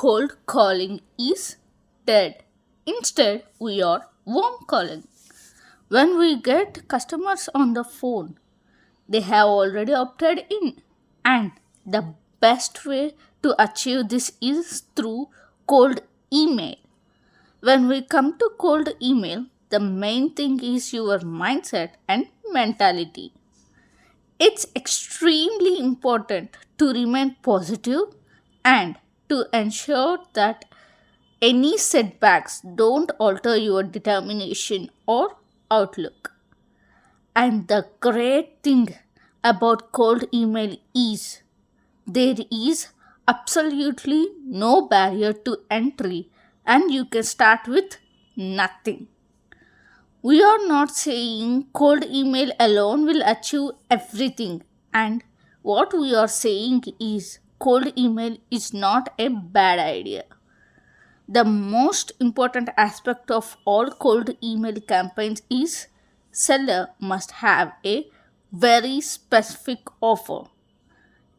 cold calling is dead. Instead, we are warm calling. When we get customers on the phone, they have already opted in. And the best way to achieve this is through cold email. When we come to cold email, the main thing is your mindset and mentality. It's extremely important to remain positive and to ensure that any setbacks don't alter your determination or outlook. And the great thing about cold email is there is absolutely no barrier to entry and you can start with nothing. We are not saying cold email alone will achieve everything, and what we are saying is cold email is not a bad idea. The most important aspect of all cold email campaigns is seller must have a very specific offer.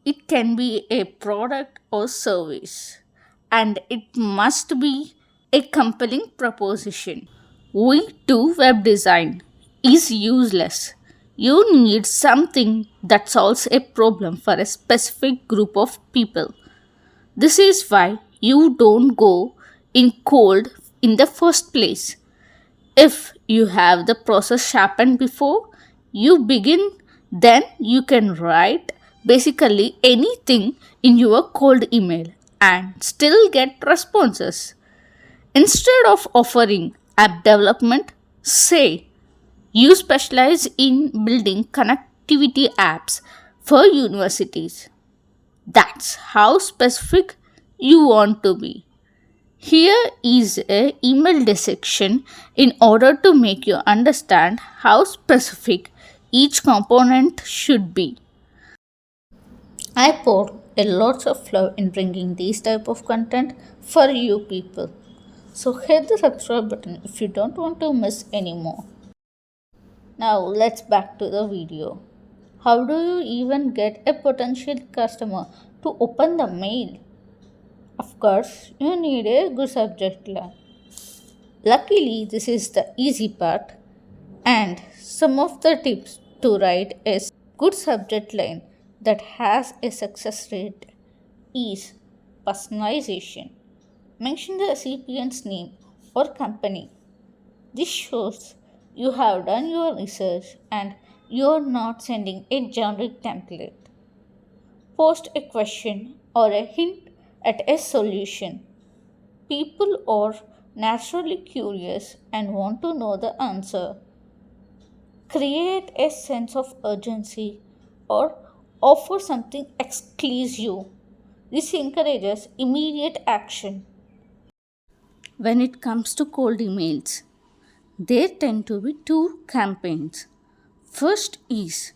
It can be a product or service, and it must be a compelling proposition. We do web design is useless. You need something that solves a problem for a specific group of people. This is why you don't go in cold in the first place. If you have the process sharpened before you begin, then you can write basically anything in your cold email and still get responses. Instead of offering app development, say you specialize in building connectivity apps for universities. That's how specific you want to be. Here is a email dissection in order to make you understand how specific each component should be. I pour a lot of love in bringing these type of content for you people. So hit the subscribe button if you don't want to miss any more. Now let's back to the video. How do you even get a potential customer to open the mail? Of course, you need a good subject line. Luckily, this is the easy part, and some of the tips to write a good subject line that has a success rate is personalization. Mention the recipient's name or company. This shows you have done your research and you're not sending a generic template. Post a question or a hint at a solution. People are naturally curious and want to know the answer. Create a sense of urgency or offer something exclusive. This encourages immediate action. When it comes to cold emails, there tend to be two campaigns. First is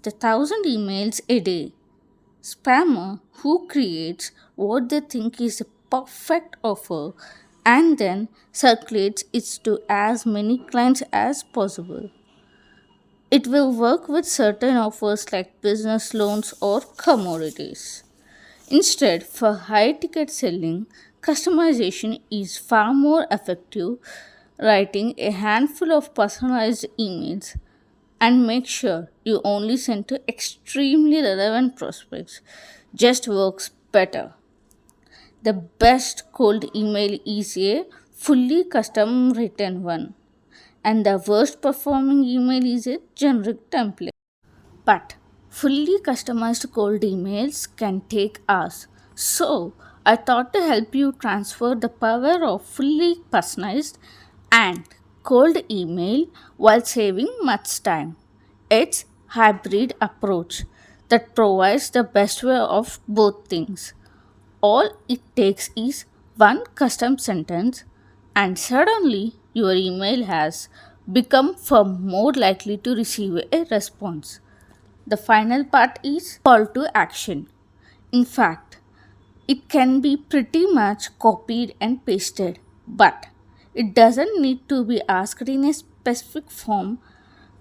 the 1,000 emails a day spammer who creates what they think is a perfect offer and then circulates it to as many clients as possible. It will work with certain offers like business loans or commodities. Instead, for high ticket selling, customization is far more effective. Writing a handful of personalized emails and make sure you only send to extremely relevant prospects just works better. The best cold email is a fully custom written one, and the worst performing email is a generic template. But fully customized cold emails can take hours. So, I thought to help you transfer the power of fully personalized and cold email while saving much time. It's hybrid approach that provides the best way of both things. All it takes is one custom sentence and suddenly your email has become far more likely to receive a response. The final part is call to action. In fact, it can be pretty much copied and pasted, but it doesn't need to be asked in a specific form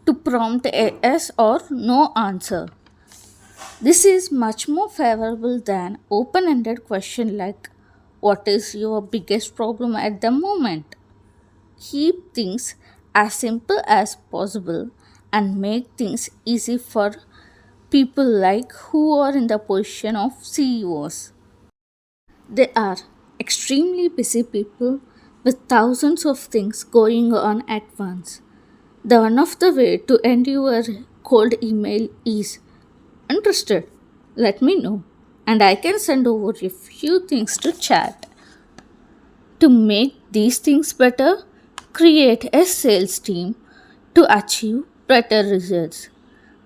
to prompt a yes or no answer. This is much more favorable than open-ended question like What is your biggest problem at the moment? Keep things as simple as possible and make things easy for people like who are in the position of CEOs. They are extremely busy people with thousands of things going on at once. The one of the way to end your cold email is interested. Let me know and I can send over a few things to chat. To make these things better, create a sales team to achieve better results.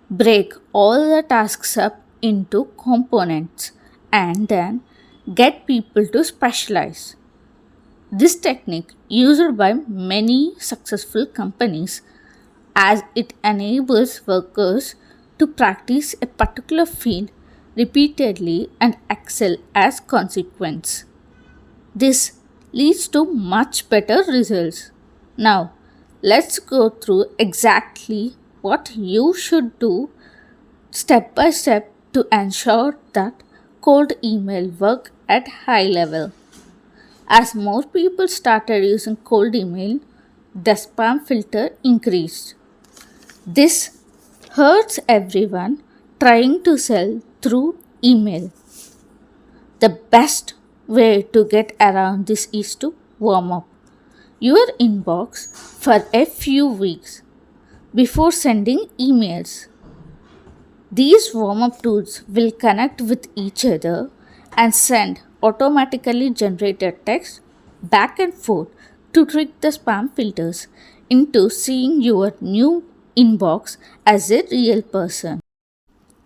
Break all the tasks up into components and then get people to specialize. This technique used by many successful companies as it enables workers to practice a particular field repeatedly and excel as consequence. This leads to much better results. Now, let's go through exactly what you should do step by step to ensure that cold email work at high level. As more people started using cold email, the spam filter increased. This hurts everyone trying to sell through email. The best way to get around this is to warm up your inbox for a few weeks before sending emails. These warm up tools will connect with each other and send automatically generated text back and forth to trick the spam filters into seeing your new inbox as a real person.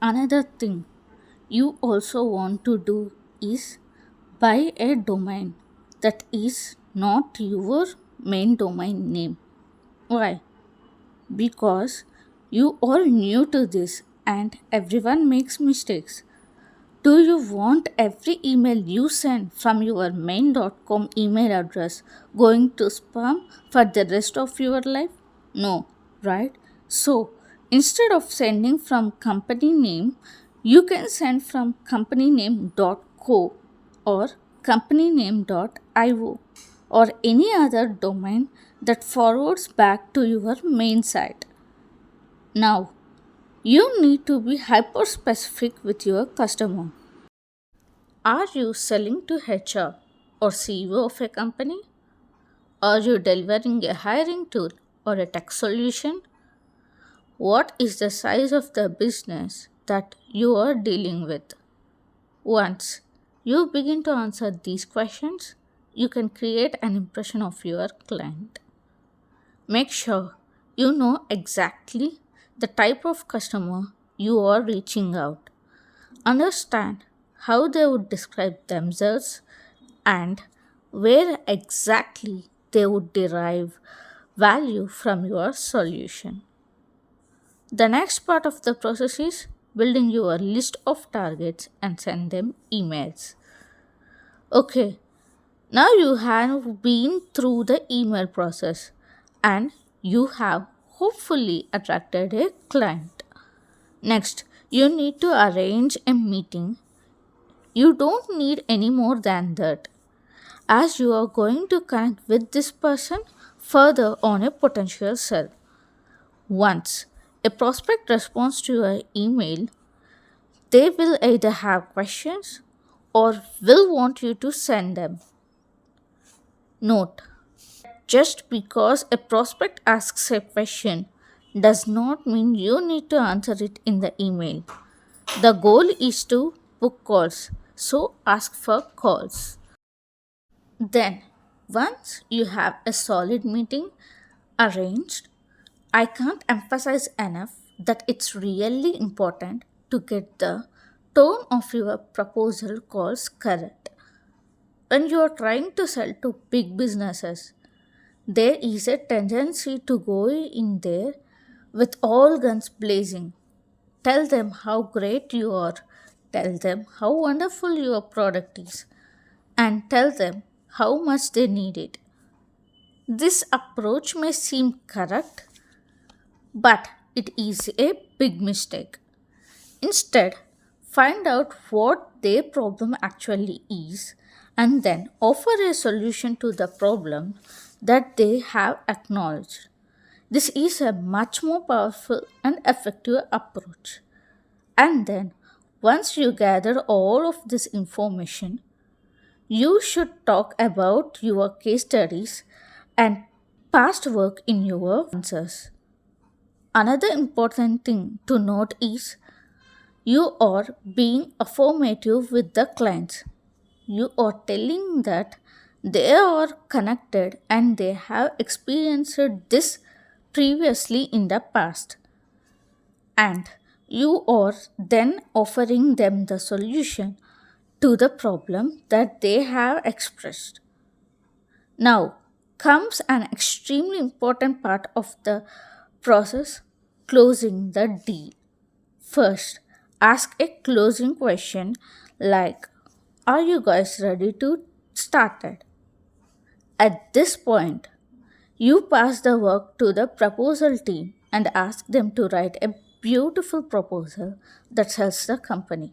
Another thing you also want to do is buy a domain that is not your main domain name. Why? Because you are new to this and everyone makes mistakes. Do you want every email you send from your main.com email address going to spam for the rest of your life? No, right? So, instead of sending from company name, you can send from companyname.co or companyname.io or any other domain that forwards back to your main site. Now, you need to be hyper specific with your customer. Are you selling to HR or CEO of a company? Are you delivering a hiring tool or a tech solution? What is the size of the business that you are dealing with? Once you begin to answer these questions, you can create an impression of your client. Make sure you know exactly the type of customer you are reaching out. Understand how they would describe themselves and where exactly they would derive value from your solution. The next part of the process is building your list of targets and send them emails. Okay, now you have been through the email process and you have hopefully attracted a client. Next, you need to arrange a meeting. You don't need any more than that, as you are going to connect with this person further on a potential sell. Once a prospect responds to your email, they will either have questions or will want you to send them. Note, just because a prospect asks a question does not mean you need to answer it in the email. The goal is to book calls, so ask for calls. Then, once you have a solid meeting arranged, I can't emphasize enough that it's really important to get the tone of your proposal calls correct. When you are trying to sell to big businesses, there is a tendency to go in there with all guns blazing. Tell them how great you are, tell them how wonderful your product is, and tell them how much they need it. This approach may seem correct, but it is a big mistake. Instead, find out what their problem actually is and then offer a solution to the problem that they have acknowledged. This is a much more powerful and effective approach. And then, once you gather all of this information, you should talk about your case studies and past work in your answers. Another important thing to note is you are being affirmative with the clients. You are telling that they are connected and they have experienced this previously in the past, and you are then offering them the solution to the problem that they have expressed. Now comes an extremely important part of the process, closing the deal. First, ask a closing question like, are you guys ready to start it? At this point, you pass the work to the proposal team and ask them to write a beautiful proposal that sells the company.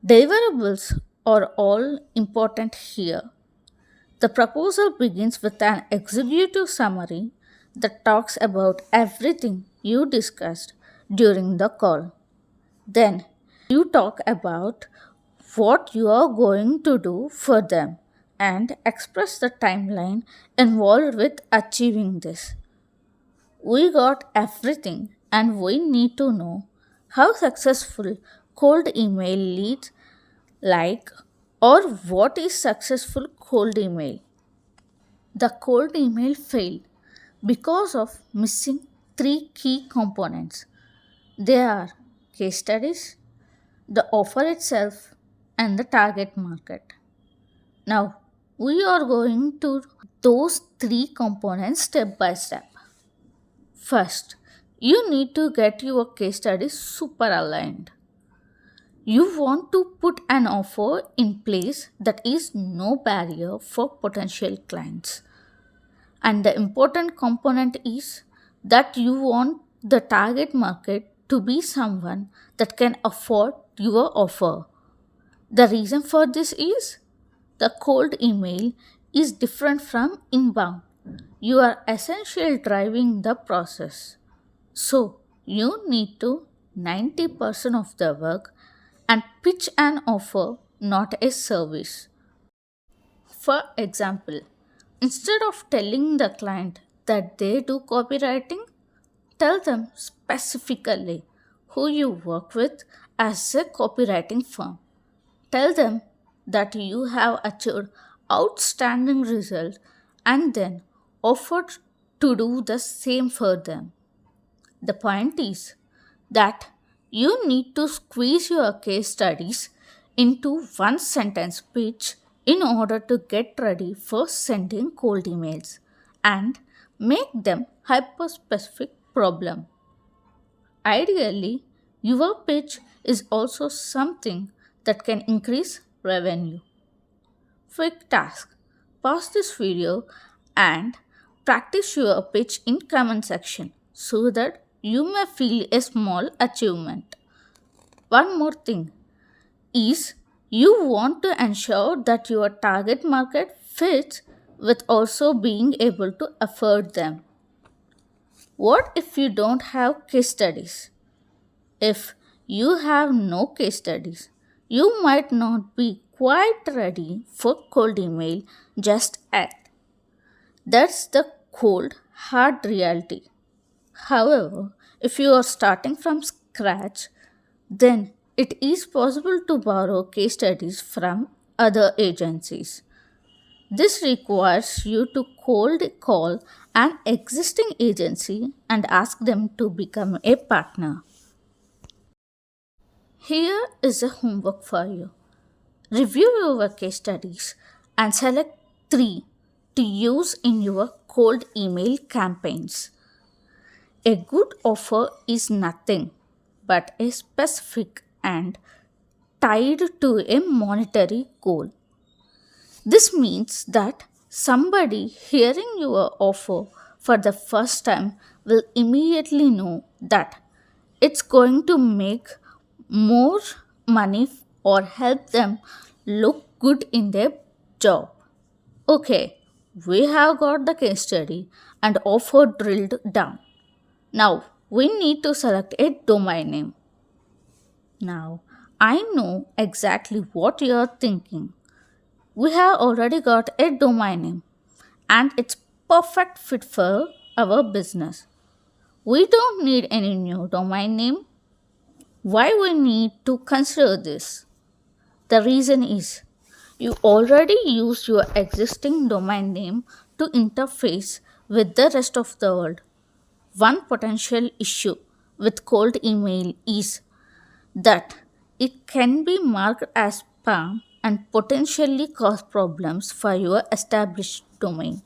Deliverables are all important here. The proposal begins with an executive summary that talks about everything you discussed during the call. Then you talk about what you are going to do for them and express the timeline involved with achieving this. We got everything and we need to know how successful cold email leads like or what is successful cold email. The cold email failed because of missing three key components. They are case studies, the offer itself, and the target market. Now, we are going to those three components step by step. First, you need to get your case studies super aligned. You want to put an offer in place that is no barrier for potential clients. And the important component is that you want the target market to be someone that can afford your offer. The reason for this is the cold email is different from inbound. You are essentially driving the process. So you need to 90% of the work and pitch an offer, not a service. For example, instead of telling the client that they do copywriting, tell them specifically who you work with as a copywriting firm. Tell them that you have achieved outstanding results and then offer to do the same for them. The point is that you need to squeeze your case studies into one sentence pitch in order to get ready for sending cold emails and make them hyper specific problem. Ideally, your pitch is also something that can increase revenue. Quick task. Pause this video and practice your pitch in comment section so that you may feel a small achievement. One more thing is you want to ensure that your target market fits with also being able to afford them. What if you don't have case studies? If you have no case studies, you might not be quite ready for cold email just yet. That's the cold, hard reality. However, if you are starting from scratch, then it is possible to borrow case studies from other agencies. This requires you to cold call an existing agency and ask them to become a partner. Here is a homework for you. Review your case studies and select three to use in your cold email campaigns. A good offer is nothing but a specific and tied to a monetary goal. This means that somebody hearing your offer for the first time will immediately know that it's going to make more money or help them look good in their job. Okay, we have got the case study and offer drilled down. Now we need to select a domain name. Now I know exactly what you are thinking. We have already got a domain name and it's perfect fit for our business. We don't need any new domain name. Why we need to consider this? The reason is you already use your existing domain name to interface with the rest of the world. One potential issue with cold email is that it can be marked as spam and potentially cause problems for your established domain.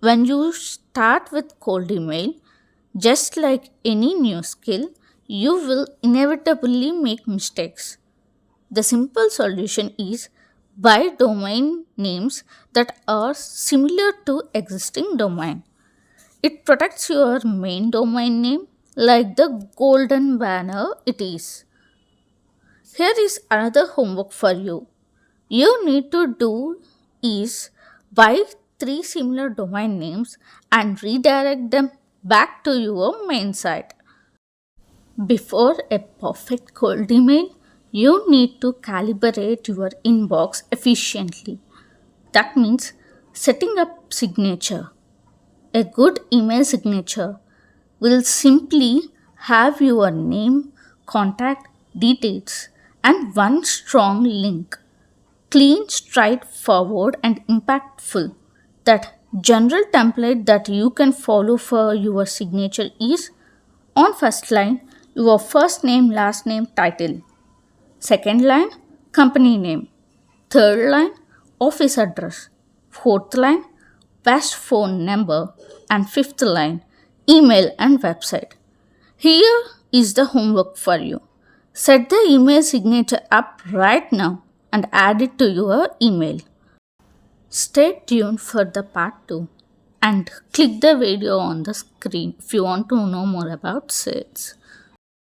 When you start with cold email, just like any new skill, you will inevitably make mistakes. The simple solution is buy domain names that are similar to existing domain. It protects your main domain name like the golden banner it is. Here is another homework for you. You need to do is buy three similar domain names and redirect them back to your main site. Before a perfect cold email, you need to calibrate your inbox efficiently. That means setting up signature. A good email signature will simply have your name, contact details, and one strong link. Clean, straightforward, and impactful. That general template that you can follow for your signature is on first line, your first name, last name, title. Second line, company name. Third line, office address. Fourth line, best phone number. And fifth line, email and website. Here is the homework for you. Set the email signature up right now and add it to your email. Stay tuned for the part 2 and click the video on the screen if you want to know more about sales.